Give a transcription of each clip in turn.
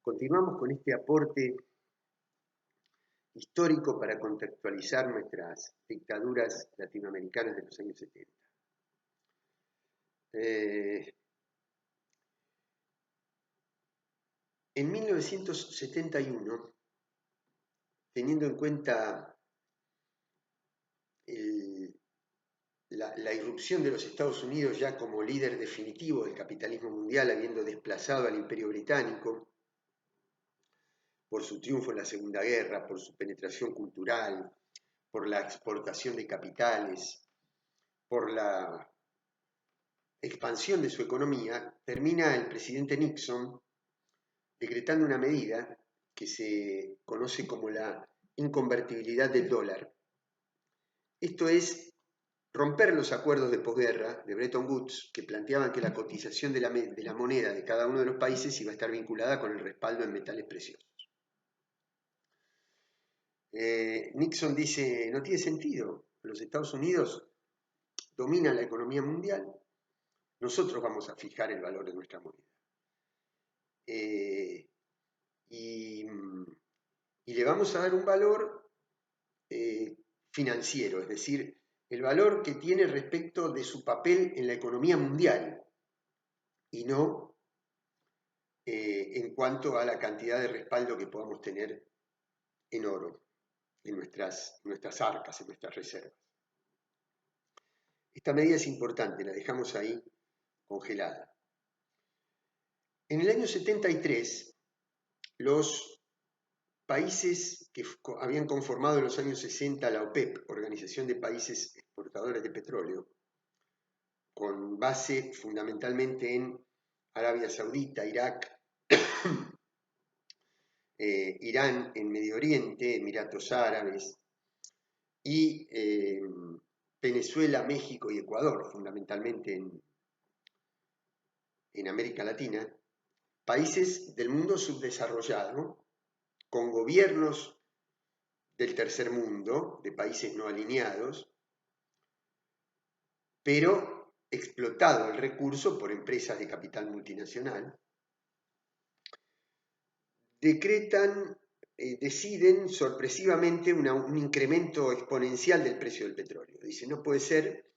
Continuamos con este aporte histórico para contextualizar nuestras dictaduras latinoamericanas de los años 70. En 1971, teniendo en cuenta la irrupción de los Estados Unidos ya como líder definitivo del capitalismo mundial, habiendo desplazado al Imperio Británico, por su triunfo en la Segunda Guerra, por su penetración cultural, por la exportación de capitales, por la expansión de su economía, termina el presidente Nixon decretando una medida que se conoce como la inconvertibilidad del dólar. Esto es romper los acuerdos de posguerra de Bretton Woods, que planteaban que la cotización de la moneda de cada uno de los países iba a estar vinculada con el respaldo en metales preciosos. Nixon dice, no tiene sentido, los Estados Unidos dominan la economía mundial, nosotros vamos a fijar el valor de nuestra moneda. Y le vamos a dar un valor financiero, es decir, el valor que tiene respecto de su papel en la economía mundial y no en cuanto a la cantidad de respaldo que podamos tener en oro, en nuestras arcas, en nuestras reservas. Esta medida es importante, la dejamos ahí congelada. En el año 73, los países que habían conformado en los años 60 la OPEP, Organización de Países Exportadores de Petróleo, con base fundamentalmente en Arabia Saudita, Irak, Irán en Medio Oriente, Emiratos Árabes, y Venezuela, México y Ecuador, fundamentalmente en América Latina, países del mundo subdesarrollado, con gobiernos del tercer mundo, de países no alineados, pero explotado el recurso por empresas de capital multinacional, deciden sorpresivamente un incremento exponencial del precio del petróleo. Dicen, no puede ser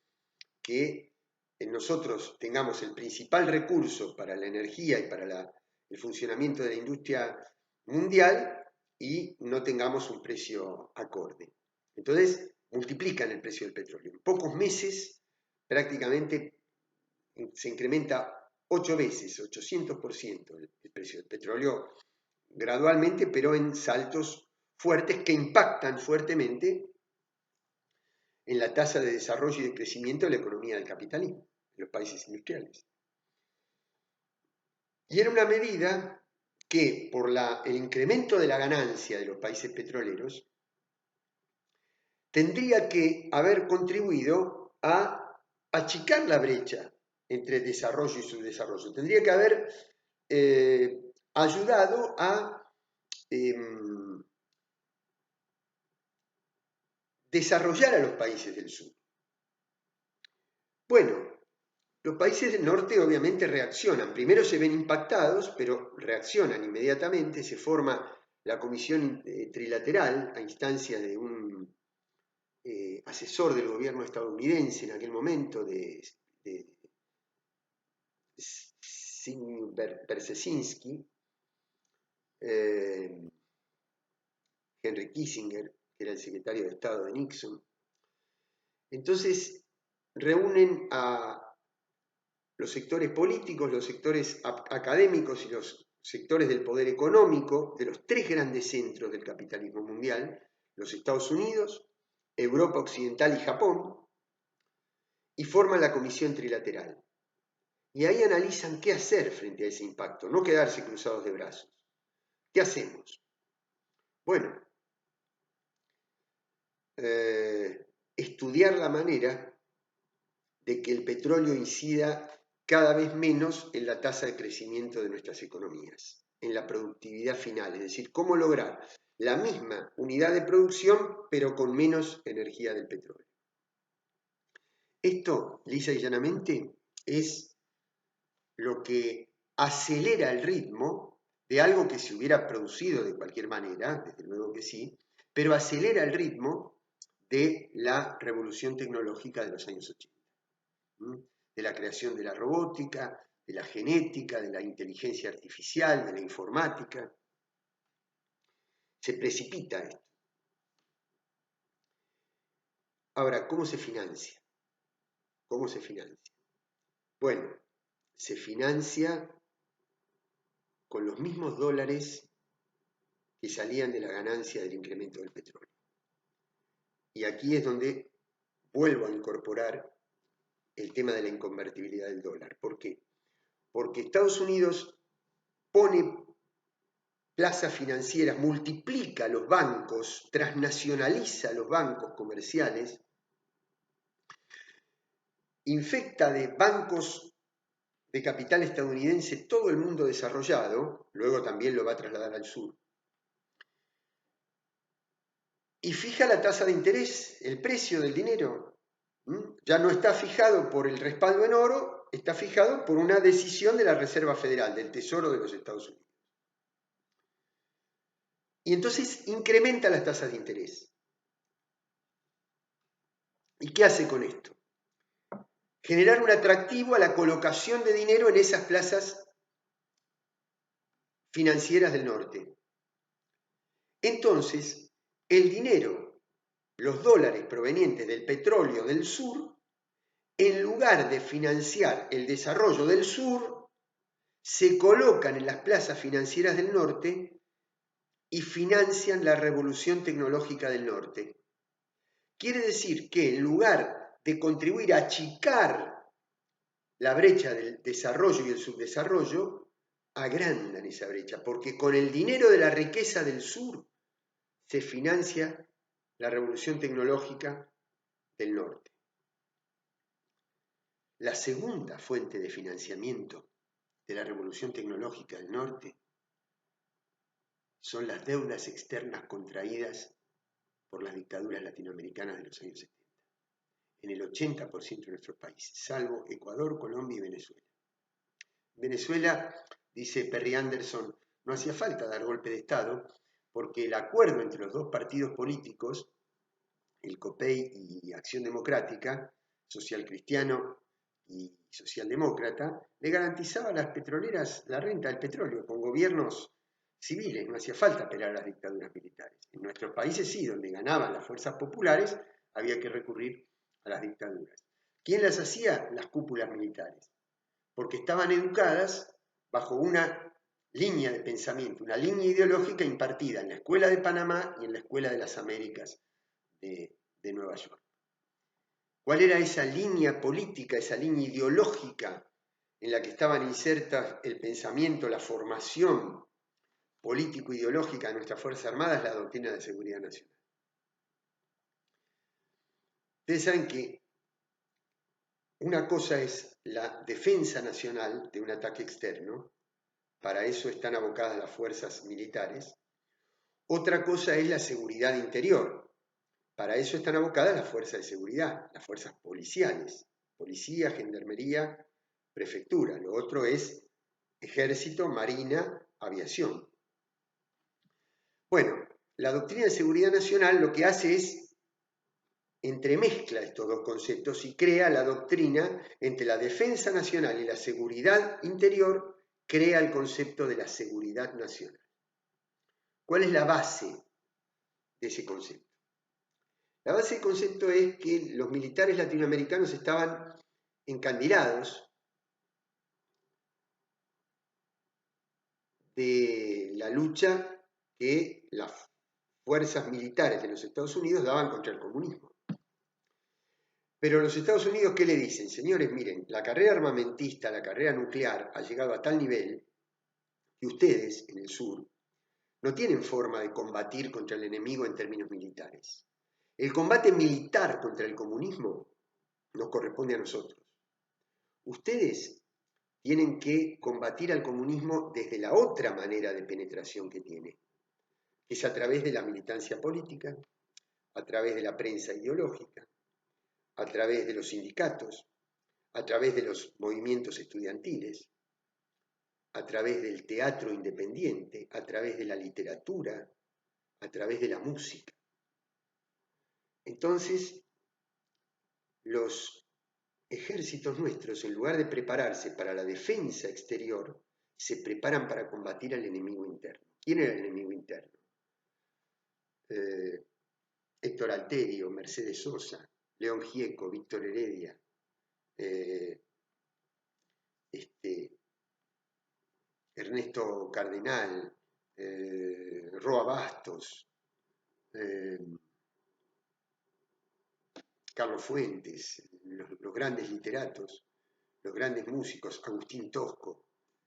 que nosotros tengamos el principal recurso para la energía y para el funcionamiento de la industria mundial y no tengamos un precio acorde. Entonces, multiplican el precio del petróleo. En pocos meses, prácticamente se incrementa 8 veces, 800% el precio del petróleo, gradualmente, pero en saltos fuertes que impactan fuertemente en la tasa de desarrollo y de crecimiento de la economía del capitalismo, de los países industriales. Y era una medida que, por el incremento de la ganancia de los países petroleros, tendría que haber contribuido a achicar la brecha entre desarrollo y subdesarrollo. Tendría que haber ayudado a desarrollar a los países del sur. Bueno, los países del norte obviamente reaccionan. Primero se ven impactados, pero reaccionan inmediatamente. Se forma la comisión trilateral a instancia de un asesor del gobierno estadounidense en aquel momento, de Brzezinski, Henry Kissinger, que era el secretario de Estado de Nixon. Entonces reúnen a los sectores políticos, los sectores académicos y los sectores del poder económico de los tres grandes centros del capitalismo mundial, los Estados Unidos, Europa Occidental y Japón, y forman la comisión trilateral. Y ahí analizan qué hacer frente a ese impacto, no quedarse cruzados de brazos. ¿Qué hacemos? Bueno, estudiar la manera de que el petróleo incida cada vez menos en la tasa de crecimiento de nuestras economías, en la productividad final, es decir, cómo lograr la misma unidad de producción, pero con menos energía del petróleo. Esto, lisa y llanamente, es lo que acelera el ritmo de algo que se hubiera producido de cualquier manera, desde luego que sí, pero acelera el ritmo de la revolución tecnológica de los años 80, de la creación de la robótica, de la genética, de la inteligencia artificial, de la informática. Se precipita esto. Ahora, ¿cómo se financia? ¿Cómo se financia? Bueno, se financia con los mismos dólares que salían de la ganancia del incremento del petróleo. Y aquí es donde vuelvo a incorporar el tema de la inconvertibilidad del dólar. ¿Por qué? Porque Estados Unidos pone plazas financieras, multiplica los bancos, transnacionaliza los bancos comerciales, infecta de bancos de capital estadounidense todo el mundo desarrollado, luego también lo va a trasladar al sur, y fija la tasa de interés, el precio del dinero. Ya no está fijado por el respaldo en oro, está fijado por una decisión de la Reserva Federal, del Tesoro de los Estados Unidos. Y entonces incrementa las tasas de interés. ¿Y qué hace con esto? Generar un atractivo a la colocación de dinero en esas plazas financieras del norte. Entonces, el dinero, los dólares provenientes del petróleo del sur, en lugar de financiar el desarrollo del sur, se colocan en las plazas financieras del norte y financian la revolución tecnológica del norte. Quiere decir que en lugar de contribuir a achicar la brecha del desarrollo y el subdesarrollo, agrandan esa brecha, porque con el dinero de la riqueza del sur se financia la revolución tecnológica del norte. La segunda fuente de financiamiento de la revolución tecnológica del norte son las deudas externas contraídas por las dictaduras latinoamericanas de los años 70, en el 80% de nuestros países, salvo Ecuador, Colombia y Venezuela. Venezuela, dice Perry Anderson, no hacía falta dar golpe de Estado porque el acuerdo entre los dos partidos políticos, el COPEI y Acción Democrática, social cristiano y socialdemócrata, le garantizaba a las petroleras la renta del petróleo con gobiernos civiles, no hacía falta apelar a las dictaduras militares. En nuestros países sí, donde ganaban las fuerzas populares, había que recurrir a las dictaduras. ¿Quién las hacía? Las cúpulas militares, porque estaban educadas bajo una línea de pensamiento, una línea ideológica impartida en la Escuela de Panamá y en la Escuela de las Américas de Nueva York. ¿Cuál era esa línea política, esa línea ideológica en la que estaban insertas el pensamiento, la formación político-ideológica de nuestras Fuerzas Armadas? La doctrina de seguridad nacional. Ustedes saben que una cosa es la defensa nacional de un ataque externo, para eso están abocadas las fuerzas militares. Otra cosa es la seguridad interior, para eso están abocadas las fuerzas de seguridad, las fuerzas policiales, policía, gendarmería, prefectura. Lo otro es ejército, marina, aviación. Bueno, la doctrina de seguridad nacional lo que hace es entremezcla estos dos conceptos y crea la doctrina entre la defensa nacional y la seguridad interior, crea el concepto de la seguridad nacional. ¿Cuál es la base de ese concepto? La base del concepto es que los militares latinoamericanos estaban encandilados de la lucha que las fuerzas militares de los Estados Unidos daban contra el comunismo. Pero los Estados Unidos, ¿qué le dicen? Señores, miren, la carrera armamentista, la carrera nuclear ha llegado a tal nivel que ustedes, en el sur, no tienen forma de combatir contra el enemigo en términos militares. El combate militar contra el comunismo nos corresponde a nosotros. Ustedes tienen que combatir al comunismo desde la otra manera de penetración que tiene, que es a través de la militancia política, a través de la prensa ideológica, a través de los sindicatos, a través de los movimientos estudiantiles. a través del teatro independiente, a través de la literatura, a través de la música. Entonces, los ejércitos nuestros, en lugar de prepararse para la defensa exterior, se preparan para combatir al enemigo interno. ¿Quién era el enemigo interno? Héctor Alterio, Mercedes Sosa, León Gieco, Víctor Heredia, Ernesto Cardenal, Roa Bastos, Carlos Fuentes, los grandes literatos, los grandes músicos, Agustín Tosco,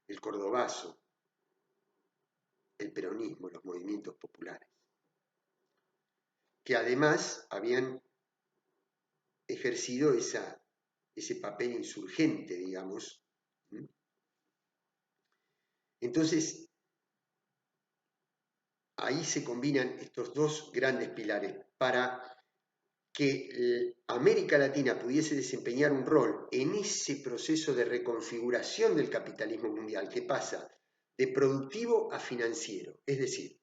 el cordobazo, el peronismo, los movimientos populares, que además habían ejercido ese papel insurgente, digamos. Entonces, ahí se combinan estos dos grandes pilares para que América Latina pudiese desempeñar un rol en ese proceso de reconfiguración del capitalismo mundial que pasa de productivo a financiero, es decir,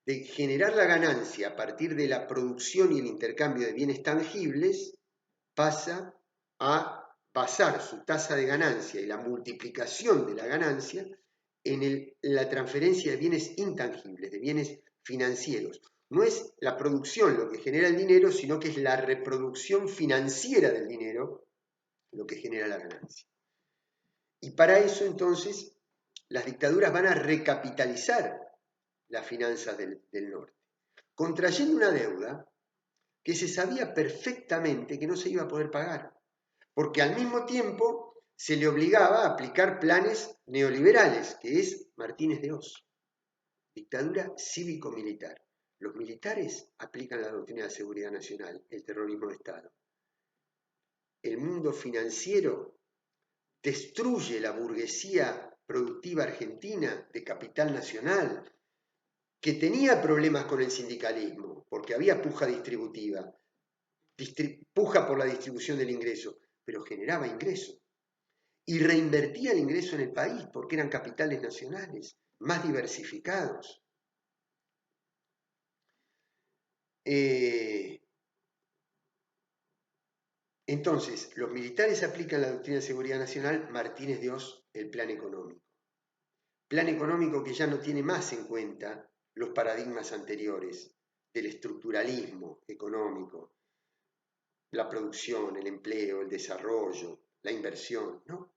de generar la ganancia a partir de la producción y el intercambio de bienes tangibles, pasa a basar su tasa de ganancia y la multiplicación de la ganancia en la transferencia de bienes intangibles, de bienes financieros. No es la producción lo que genera el dinero, sino que es la reproducción financiera del dinero lo que genera la ganancia. Y para eso, entonces, las dictaduras van a recapitalizar las finanzas del norte, contrayendo una deuda que se sabía perfectamente que no se iba a poder pagar, porque al mismo tiempo se le obligaba a aplicar planes neoliberales, que es Martínez de Oz, dictadura cívico-militar. Los militares aplican la doctrina de seguridad nacional, el terrorismo de Estado. El mundo financiero destruye la burguesía productiva argentina de capital nacional, que tenía problemas con el sindicalismo, porque había puja distributiva, puja por la distribución del ingreso, pero generaba ingreso. Y reinvertía el ingreso en el país, porque eran capitales nacionales, más diversificados. Entonces, los militares aplican la doctrina de seguridad nacional, Martínez de Oz, el plan económico. Plan económico que ya no tiene más en cuenta los paradigmas anteriores del estructuralismo económico, la producción, el empleo, el desarrollo, la inversión, ¿no?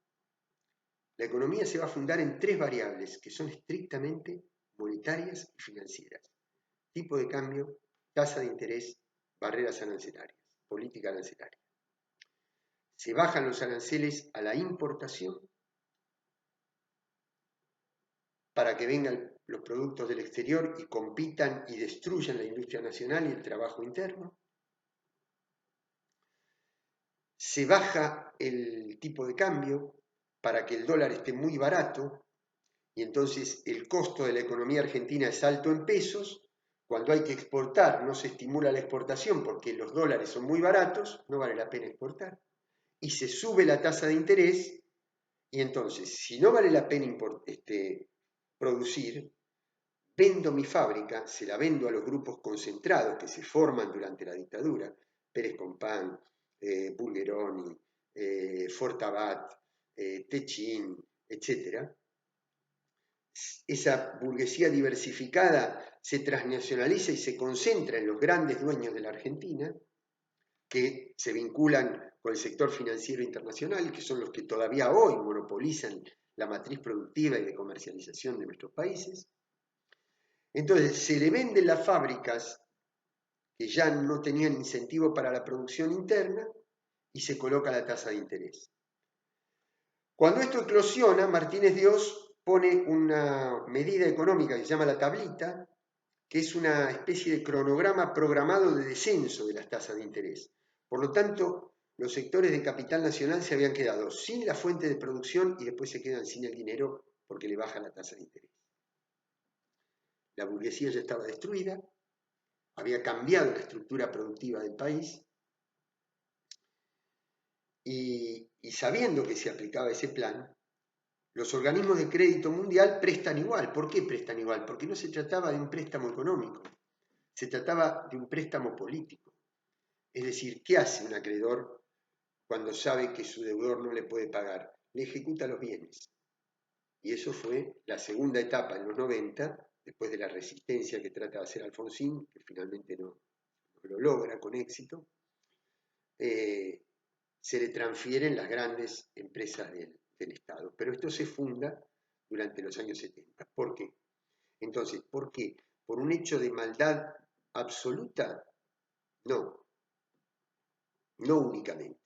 La economía se va a fundar en tres variables que son estrictamente monetarias y financieras. Tipo de cambio, tasa de interés, barreras arancelarias, política arancelaria. Se bajan los aranceles a la importación para que vengan los productos del exterior y compitan y destruyan la industria nacional y el trabajo interno. Se baja el tipo de cambio para que el dólar esté muy barato y entonces el costo de la economía argentina es alto en pesos. Cuando hay que exportar no se estimula la exportación porque los dólares son muy baratos, no vale la pena exportar. Y se sube la tasa de interés y entonces si no vale la pena producir, vendo mi fábrica, se la vendo a los grupos concentrados que se forman durante la dictadura, Pérez Compán, Bulgeroni, Fortabat, Techín, etc. Esa burguesía diversificada se transnacionaliza y se concentra en los grandes dueños de la Argentina, que se vinculan con el sector financiero internacional, que son los que todavía hoy monopolizan la matriz productiva y de comercialización de nuestros países. Entonces se le venden las fábricas que ya no tenían incentivo para la producción interna y se coloca la tasa de interés. Cuando esto eclosiona, Martínez de Oz pone una medida económica que se llama la tablita, que es una especie de cronograma programado de descenso de las tasas de interés. Por lo tanto, los sectores de capital nacional se habían quedado sin la fuente de producción y después se quedan sin el dinero porque le baja la tasa de interés. La burguesía ya estaba destruida, había cambiado la estructura productiva del país y sabiendo que se aplicaba ese plan, Los organismos de crédito mundial prestan igual. ¿Por qué prestan igual? Porque no se trataba de un préstamo económico, se trataba de un préstamo político. Es decir, ¿qué hace un acreedor cuando sabe que su deudor no le puede pagar? Le ejecuta los bienes. Y eso fue la segunda etapa en los 90, después de la resistencia que trata de hacer Alfonsín, que finalmente no lo logra con éxito. Se le transfieren las grandes empresas del Estado. Pero esto se funda durante los años 70. ¿Por qué? Entonces, ¿por qué? ¿Por un hecho de maldad absoluta? No, no únicamente.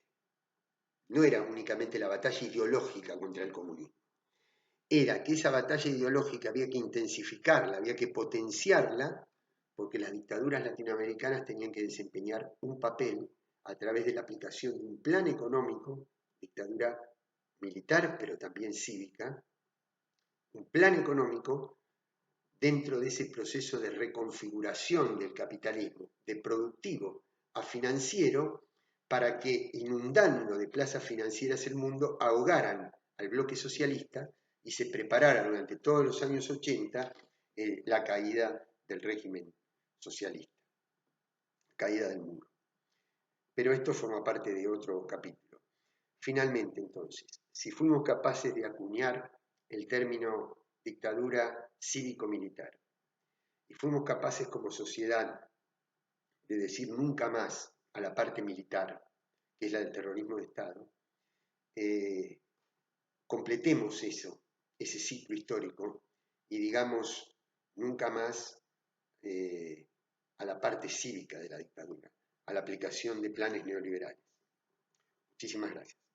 No era únicamente la batalla ideológica contra el comunismo. Era que esa batalla ideológica había que intensificarla, había que potenciarla, porque las dictaduras latinoamericanas tenían que desempeñar un papel a través de la aplicación de un plan económico, dictadura militar, pero también cívica, un plan económico dentro de ese proceso de reconfiguración del capitalismo, de productivo a financiero, para que, inundando de plazas financieras el mundo, ahogaran al bloque socialista y se preparara durante todos los años 80 la caída del régimen socialista, caída del muro. Pero esto forma parte de otro capítulo. Finalmente, entonces, si fuimos capaces de acuñar el término dictadura cívico-militar y fuimos capaces como sociedad de decir nunca más a la parte militar, que es la del terrorismo de Estado, completemos eso, ese ciclo histórico, y digamos nunca más a la parte cívica de la dictadura, a la aplicación de planes neoliberales. Muchísimas gracias.